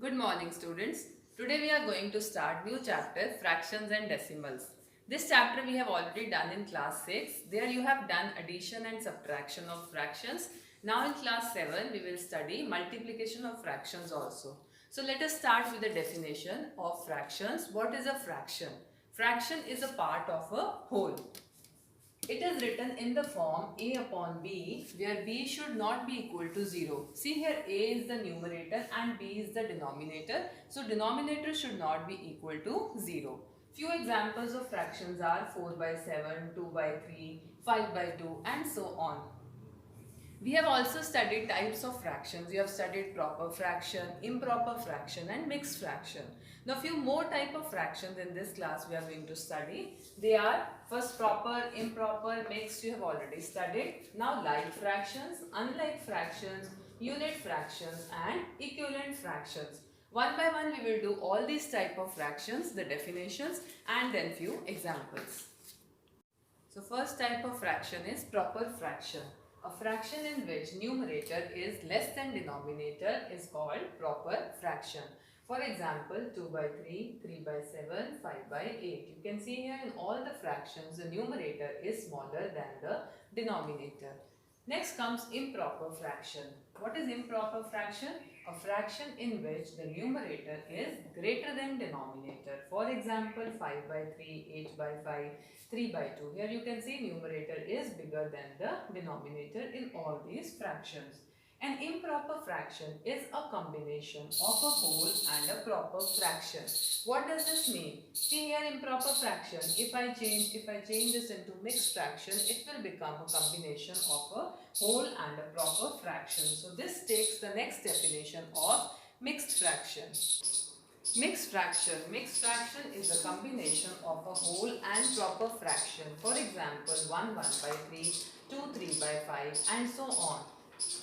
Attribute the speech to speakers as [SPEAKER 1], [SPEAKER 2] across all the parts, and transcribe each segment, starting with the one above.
[SPEAKER 1] Good morning, students. Today we are going to start new chapter, fractions and decimals. This chapter we have already done in class 6. There you have done addition and subtraction of fractions. Now in class 7 we will study multiplication of fractions also. So let us start with the definition of fractions. What is a fraction? Fraction is a part of a whole. It is written in the form a upon b, where b should not be equal to 0. See here, a is the numerator and b is the denominator. So denominator should not be equal to 0. Few examples of fractions are 4 by 7, 2 by 3, 5 by 2 and so on. We have also studied types of fractions. We have studied proper fraction, improper fraction and mixed fraction. Now few more type of fractions in this class we are going to study. They are first proper, improper, mixed you have already studied. Now like fractions, unlike fractions, unit fractions and equivalent fractions. One by one we will do all these type of fractions, the definitions and then few examples. So first type of fraction is proper fraction. A fraction in which numerator is less than denominator is called proper fraction. For example, 2 by 3, 3 by 7, 5 by 8. You can see here in all the fractions the numerator is smaller than the denominator. Next comes improper fraction. What is improper fraction? A fraction in which the numerator is greater than denominator. For example, 5 by 3, 8 by 5, 3 by 2. Here you can see numerator is bigger than the denominator in all these fractions. An improper fraction is a combination of a whole and a proper fraction. What does this mean? See here, improper fraction, if I change this into mixed fraction, it will become a combination of a whole and a proper fraction. So this takes the next definition of mixed fraction. Mixed fraction. Mixed fraction is a combination of a whole and proper fraction. For example, 1 by 3, 2 3 by 5 and so on.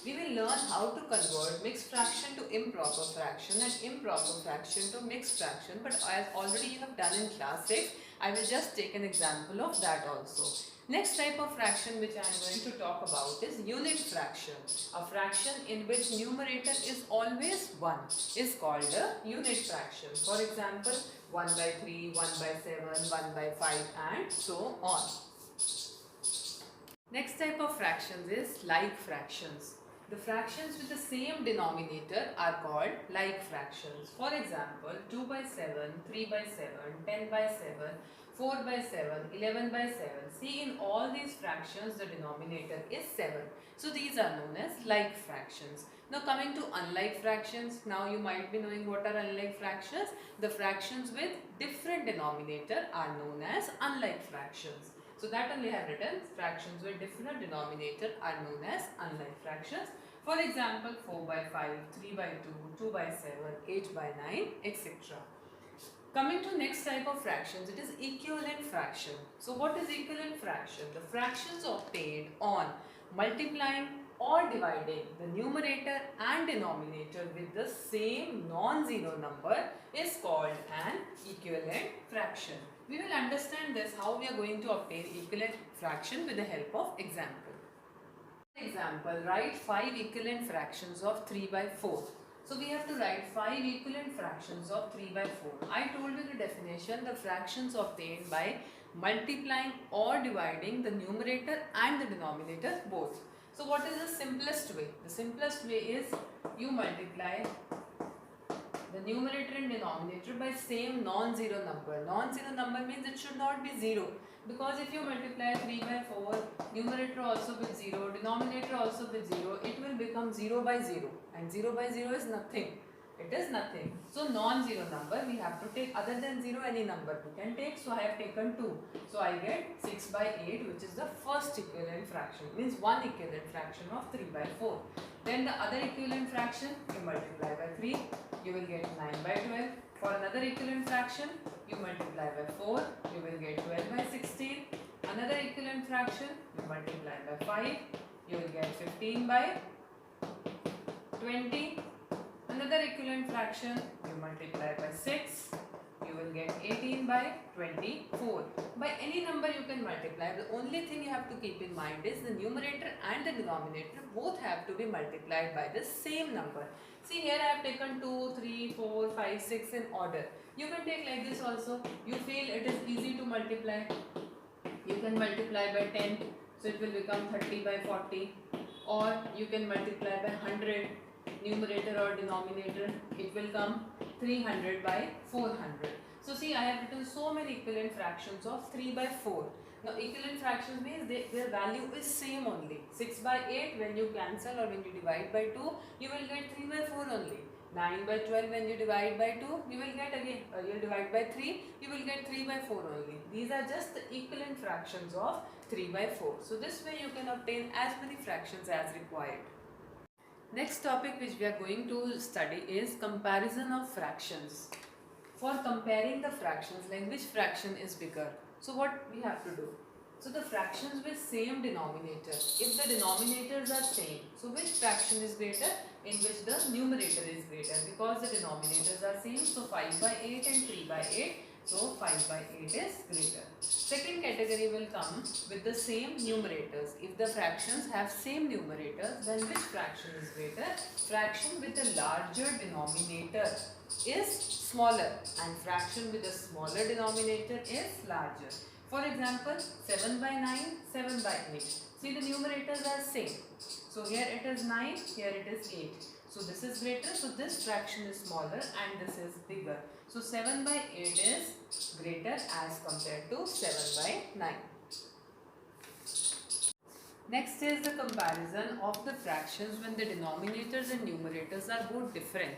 [SPEAKER 1] We will learn how to convert mixed fraction to improper fraction and improper fraction to mixed fraction, but as already you have done in class 6, I will just take an example of that also. Next type of fraction which I am going to talk about is unit fraction. A fraction in which numerator is always 1 is called a unit fraction. For example, 1 by 3, 1 by 7, 1 by 5 and so on. Next type of fractions is like fractions. The fractions with the same denominator are called like fractions. For example, 2 by 7, 3 by 7, 10 by 7, 4 by 7, 11 by 7. See, in all these fractions the denominator is 7. So these are known as like fractions. Now coming to unlike fractions, now you might be knowing what are unlike fractions. The fractions with different denominator are known as unlike fractions. So that only I have written, fractions with different denominator are known as unlike fractions. For example, 4 by 5, 3 by 2, 2 by 7, 8 by 9, etc. Coming to next type of fractions, it is equivalent fraction. So what is equivalent fraction? The fractions obtained on multiplying or dividing the numerator and denominator with the same non-zero number is called an equivalent fraction. We will understand this how we are going to obtain equivalent fraction with the help of example. Example, write 5 equivalent fractions of 3 by 4. So we have to write 5 equivalent fractions of 3 by 4. I told you the definition, the fractions obtained by multiplying or dividing the numerator and the denominator both. So what is the simplest way? The simplest way is you multiply the numerator and denominator by same non-zero number. Non-zero number means it should not be 0. Because if you multiply 3 by 4, numerator also with 0, denominator also with 0, it will become 0 by 0. And 0 by 0 is nothing. It is nothing. So non-zero number we have to take, other than 0 any number we can take. So I have taken 2. So I get 6 by 8, which is the first equivalent fraction. Means one equivalent fraction of 3 by 4. Then the other equivalent fraction you multiply by 3. You will get 9 by 12. For another equivalent fraction, you multiply by 4, you will get 12 by 16. Another equivalent fraction, you multiply by 5, you will get 15 by 20. Another equivalent fraction, you multiply by 6, you will get 18 by 24. By any number you can multiply. The only thing you have to keep in mind is the numerator and the denominator both have to be multiplied by the same number. See, here I have taken 2, 3, 4, 5, 6 in order. You can take like this also. You feel it is easy to multiply. You can multiply by 10, so it will become 30 by 40. Or you can multiply by 100, numerator or denominator, it will come 300 by 400. So see, I have written so many equivalent fractions of 3 by 4. Now equivalent fractions means their value is same only. 6 by 8 when you cancel or when you divide by 2, you will get 3 by 4 only. 9 by 12 when you divide by 2, you will get again, you will divide by 3, you will get 3 by 4 only. These are just the equivalent fractions of 3 by 4. So this way you can obtain as many fractions as required. Next topic which we are going to study is comparison of fractions. For comparing the fractions, like which fraction is bigger? So what we have to do? So the fractions with same denominator, if the denominators are same, so which fraction is greater? In which the numerator is greater, because the denominators are same. So 5 by 8 and 3 by 8, so 5 by 8 is greater. Second category will come with the same numerators. If the fractions have same numerators, then which fraction is greater? Fraction with a larger denominator is smaller and fraction with a smaller denominator is larger. For example, 7 by 9, 7 by 8. See, the numerators are same. So here it is 9, here it is 8. So this is greater, so this fraction is smaller and this is bigger. So 7 by 8 is greater as compared to 7 by 9. Next is the comparison of the fractions when the denominators and numerators are both different.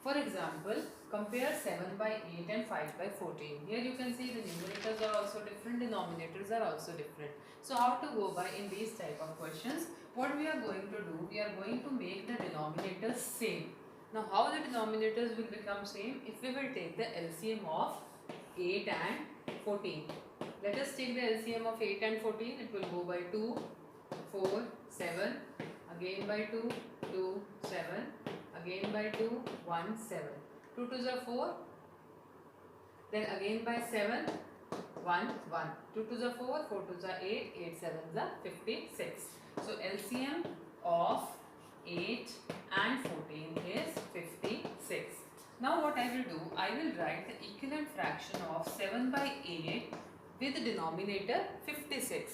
[SPEAKER 1] For example, compare 7 by 8 and 5 by 14. Here you can see the numerators are also different, denominators are also different. So how to go by in these type of questions? What we are going to do, we are going to make the denominators same. Now how the denominators will become same? If we will take the LCM of 8 and 14. Let us take the LCM of 8 and 14. It will go by 2, 4, 7, again by 2, 2, 7, again by 2, 1, 7. 2 2s are 4, then again by 7, 1, 1. 2 2s are 4, 4 2s are 8, 8 7s are 56. So LCM of 8 and 14 is 56. Now what I will do, I will write the equivalent fraction of 7 by 8 with the denominator 56.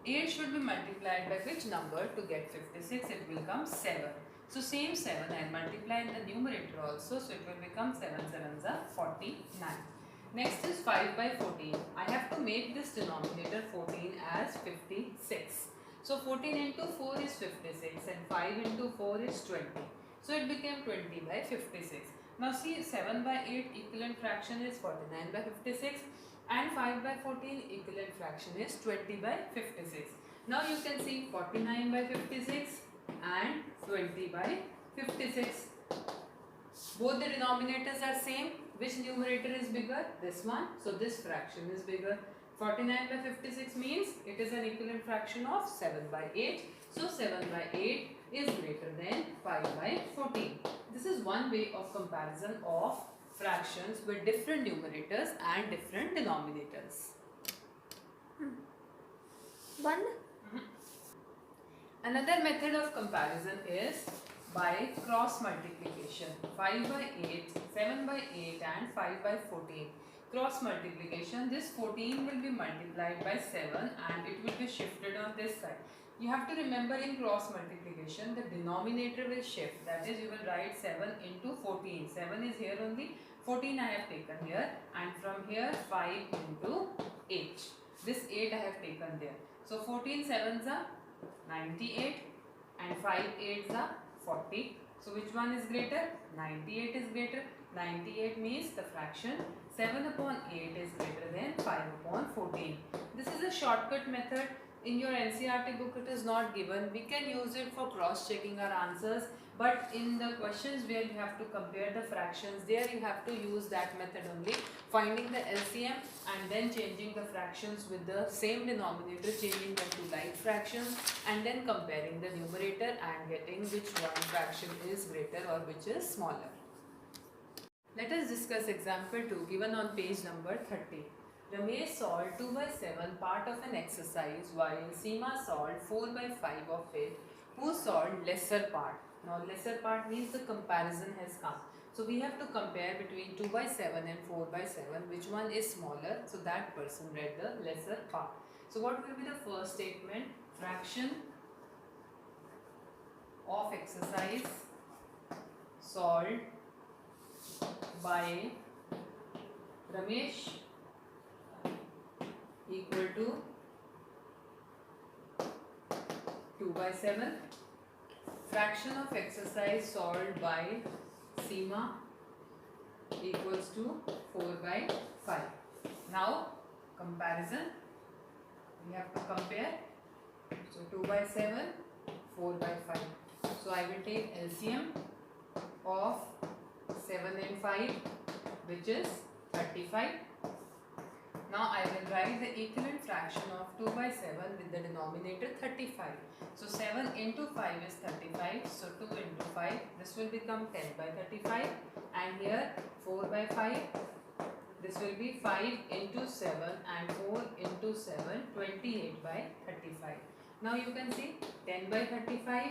[SPEAKER 1] 8 should be multiplied by which number to get 56? It will come 7. So same 7 I will multiply in the numerator also, so it will become 7 7s are 49. Next is 5 by 14. I have to make this denominator 14 as 56. So 14 into 4 is 56 and 5 into 4 is 20. So it became 20 by 56. Now see, 7 by 8 equivalent fraction is 49 by 56 and 5 by 14 equivalent fraction is 20 by 56. Now you can see 49 by 56 and 20 by 56. Both the denominators are same. Which numerator is bigger? This one. So this fraction is bigger. 49 by 56 means it is an equivalent fraction of 7 by 8. So 7 by 8 is greater than 5 by 14. This is one way of comparison of fractions with different numerators and different denominators. Another method of comparison is by cross multiplication. 5 by 8, 7 by 8 and 5 by 14. Cross multiplication, this 14 will be multiplied by 7 and it will be shifted on this side. You have to remember in cross multiplication the denominator will shift, that is you will write 7 into 14. 7 is here only, 14 I have taken here and from here 5 into 8. This 8 I have taken there. So 14 7s are 98 and 5 8s are 40. So which one is greater? 98 is greater. 98 means the fraction 7 upon 8 is greater than 5 upon 14. This is a shortcut method. In your NCERT book it is not given. We can use it for cross checking our answers, but in the questions where you have to compare the fractions, there you have to use that method only, finding the LCM and then changing the fractions with the same denominator, changing them to like fractions and then comparing the numerator and getting which one fraction is greater or which is smaller. Let us discuss example 2 given on page number 30. Ramesh solved 2 by 7 part of an exercise while Seema solved 4 by 5 of it. Who solved lesser part? Now lesser part means the comparison has come. So we have to compare between 2 by 7 and 4 by 7. Which one is smaller? So that person read the lesser part. So what will be the first statement? Fraction of exercise solved by Ramesh equal to 2 by 7. Fraction of exercise solved by Seema equals to 4 by 5. Now comparison, we have to compare. So 2 by 7, 4 by 5. So I will take LCM of 7 and 5, which is 35. Now I will write the equivalent fraction of 2 by 7 with the denominator 35. So 7 into 5 is 35. So 2 into 5, this will become 10 by 35. And here 4 by 5, this will be 5 into 7 and 4 into 7, 28 by 35. Now you can see 10 by 35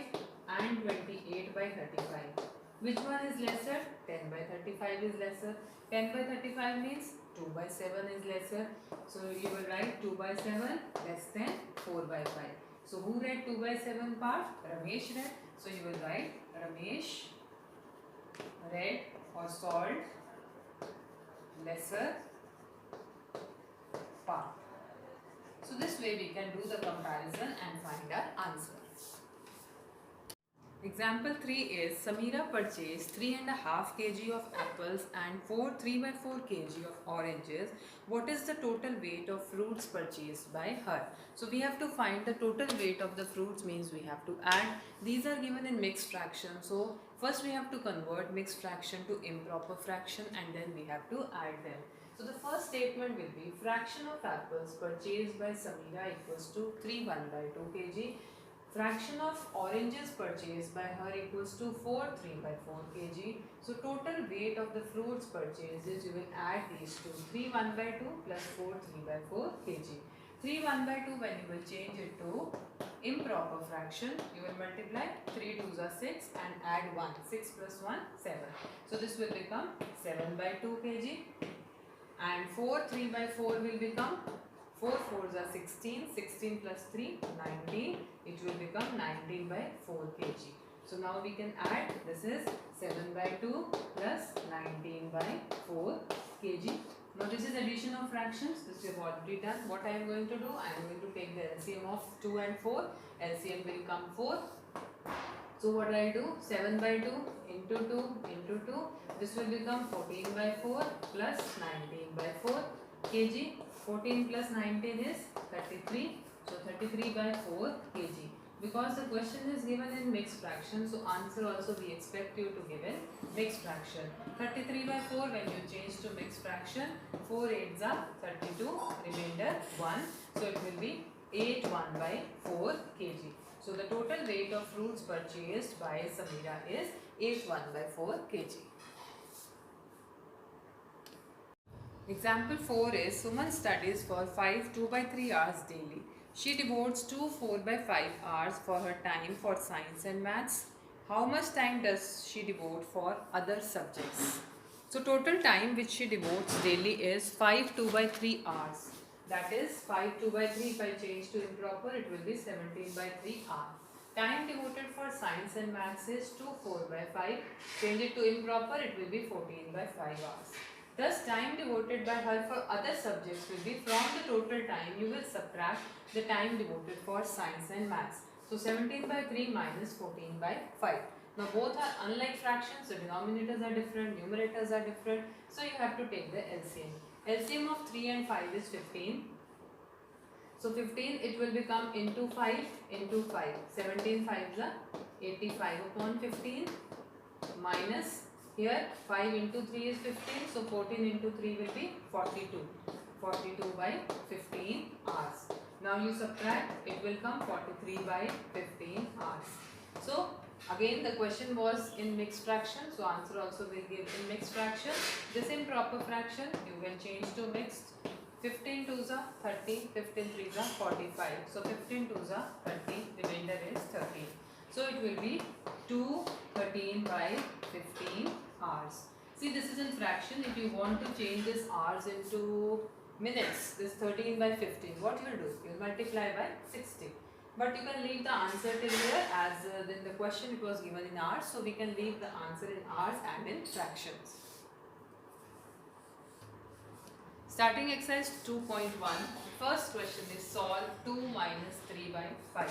[SPEAKER 1] and 28 by 35. Which one is lesser? 10 by 35 is lesser. 10 by 35 means 2 by 7 is lesser. So you will write 2 by 7 less than 4 by 5. So who read 2 by 7 part? Ramesh read. So you will write Ramesh read or solved lesser part. So this way we can do the comparison and find our answer. Example 3 is Samira purchased 3.5 kg of apples and 3 by 4 kg of oranges. What is the total weight of fruits purchased by her? So we have to find the total weight of the fruits, means we have to add. These are given in mixed fraction. So first we have to convert mixed fraction to improper fraction and then we have to add them. So the first statement will be fraction of apples purchased by Samira equals to 3 1 by 2 kg. Fraction of oranges purchased by her equals to 3 by 4 kg. So total weight of the fruits purchases, you will add these two. 3 1 by 2 plus 3 by 4 kg. 3 1 by 2, when you will change it to improper fraction, you will multiply 3 2s are 6 and add 1. 6 plus 1, 7. So this will become 7 by 2 kg. And 3 by 4 will become 4 4s are 16, 16 plus 3, 19. It will become 19 by 4 kg. So now we can add, this is 7 by 2 plus 19 by 4 kg. Now this is addition of fractions, this we have already done. What I am going to do, I am going to take the LCM of 2 and 4. LCM will come 4. So what I do, 7 by 2 into 2 into 2. This will become 14 by 4 plus 19 by 4 kg. 14 plus 19 is 33. So 33 by 4 kg. Because the question is given in mixed fraction, so answer also we expect you to give in mixed fraction. 33 by 4, when you change to mixed fraction, 4 8s are 32, remainder 1. So it will be 8 1 by 4 kg. So the total weight of fruits purchased by Samira is 8 1 by 4 kg. Example 4 is Suman studies for 5 2 by 3 hours daily. She devotes 2 4 by 5 hours for her time for science and maths. How much time does she devote for other subjects? So total time which she devotes daily is 5 2 by 3 hours. That is 5 2 by 3, if I change to improper it will be 17 by 3 hours. Time devoted for science and maths is 2 4 by 5. Change it to improper it will be 14 by 5 hours. Thus, time devoted by her for other subjects will be from the total time you will subtract the time devoted for science and maths. So, 17 by 3 minus 14 by 5. Now, both are unlike fractions, so denominators are different, numerators are different. So, you have to take the LCM. LCM of 3 and 5 is 15. So, 15 it will become into 5 into 5. 17 5s are 85 upon 15 minus. Here 5 into 3 is 15, so 14 into 3 will be 42. 42 by 15 hours. Now you subtract, it will come 43 by 15 hours. So Again the question was in mixed fraction, so answer also will give in mixed fraction. This improper fraction you can change to mixed. 15 twos are 30, 15 threes are 45. So 15 twos are 30, remainder is 13. So it will be 2 13 by 15 hours. See, this is in fraction. If you want to change this hours into minutes, this 13 by 15, what you will do? You will multiply by 60. But you can leave the answer till here, as in the question it was given in hours. So we can leave the answer in hours and in fractions. Starting exercise 2.1, first question is solve 2 minus 3 by 5.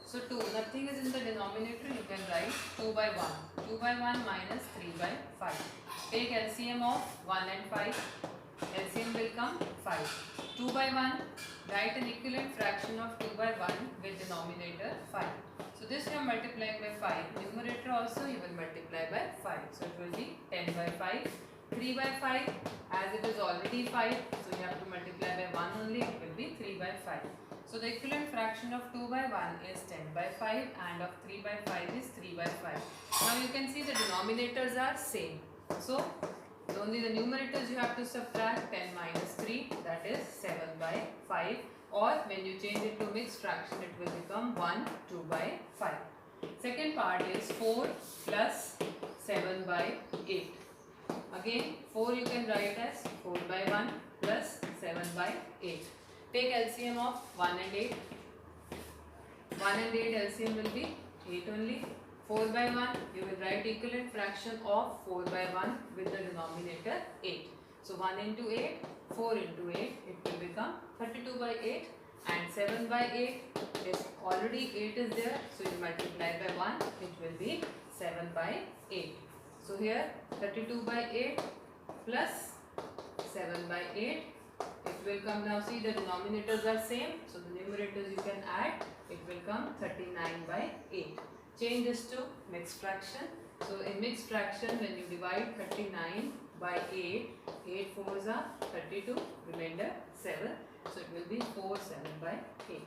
[SPEAKER 1] So 2, nothing is in the denominator, you can write 2 by 1. 2 by 1 minus 3 by 5. Take LCM of 1 and 5. LCM will come 5. 2 by 1, write an equivalent fraction of 2 by 1 with denominator 5. So this you are multiplying by 5. Numerator also you will multiply by 5. So it will be 10 by 5. 3 by 5, as it is already 5, so you have to multiply by 1 only, it will be 3 by 5. So the equivalent fraction of 2 by 1 is 10 by 5 and of 3 by 5 is 3 by 5. Now you can see the denominators are same. So only the numerators you have to subtract. 10 minus 3, that is 7 by 5, or when you change it to mixed fraction it will become 1 2 by 5. Second part is 4 plus 7 by 8. Again 4 you can write as 4 by 1 plus 7 by 8. Take LCM of 1 and 8. 1 and 8 LCM will be 8 only. 4 by 1 you will write equivalent fraction of 4 by 1 with the denominator 8. So 1 into 8, 4 into 8, it will become 32 by 8, and 7 by 8 is already 8 is there, so you multiply by 1, it will be 7 by 8. So here 32 by 8 plus 7 by 8, it will come. Now see, the denominators are same, so the numerators you can add, it will come 39 by 8. Change this to mixed fraction. So in mixed fraction, when you divide 39 by 8, 8 fours are 32, remainder 7, so it will be 4 7 by 8.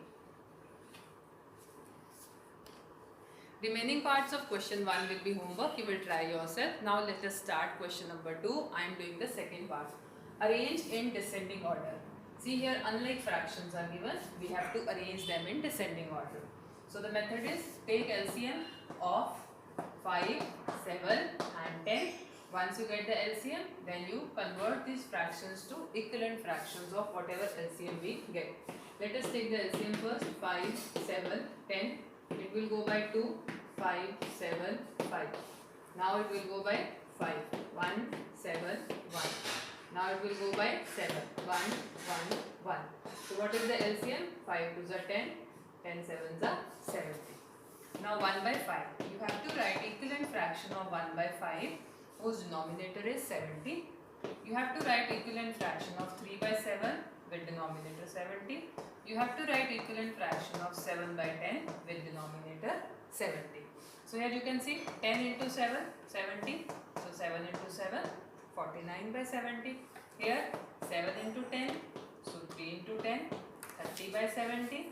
[SPEAKER 1] Remaining parts of question 1 will be homework, you will try yourself. Now let us start question number 2. I am doing the second part. Arrange in descending order. See here, unlike fractions are given, we have to arrange them in descending order. So the method is take LCM of 5, 7 and 10. Once you get the LCM, then you convert these fractions to equivalent fractions of whatever LCM we get. Let us take the LCM first. 5, 7, 10. It will go by 2, 5, 7, 5. Now it will go by 5, 1, 7, 1. Now it will go by 7, 1, 1, 1. So what is the LCM? 5 2s are 10, 10 7s are 70. Now 1 by 5. You have to write equivalent fraction of 1 by 5 whose denominator is 70. You have to write equivalent fraction of 3 by 7 with denominator 70. You have to write equivalent fraction of 7 by 10 with denominator 70. So here you can see 10 into 7, 70. So 7 into 7, 49 by 70. Here 7 into 10, so 3 into 10, 30 by 70.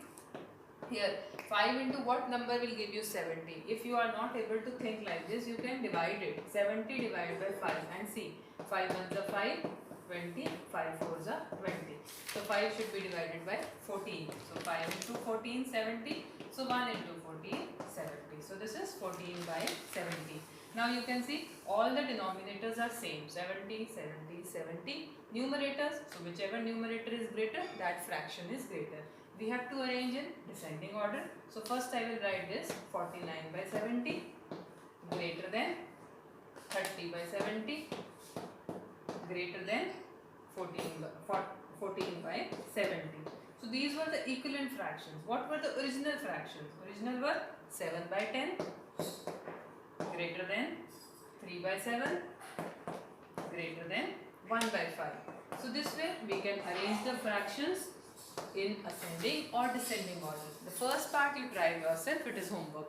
[SPEAKER 1] Here 5 into what number will give you 70? If you are not able to think like this, you can divide it. 70 divided by 5 and see. 5 ones are 5, 20, 5 fours are 20. So 5 should be divided by 14. So 5 into 14, 70. So 1 into 14, 70. So this is 14 by 70. Now you can see all the denominators are same. 70, 70, 70. Numerators, so whichever numerator is greater, that fraction is greater. We have to arrange in descending order. So first I will write this 49 by 70 greater than 30 by 70 greater than 14 by 70. So these were the equivalent fractions. What were the original fractions? Original were 7 by 10 greater than 3 by 7 greater than 1 by 5. So this way we can arrange the fractions in ascending or descending order. The first part you try yourself, it is homework.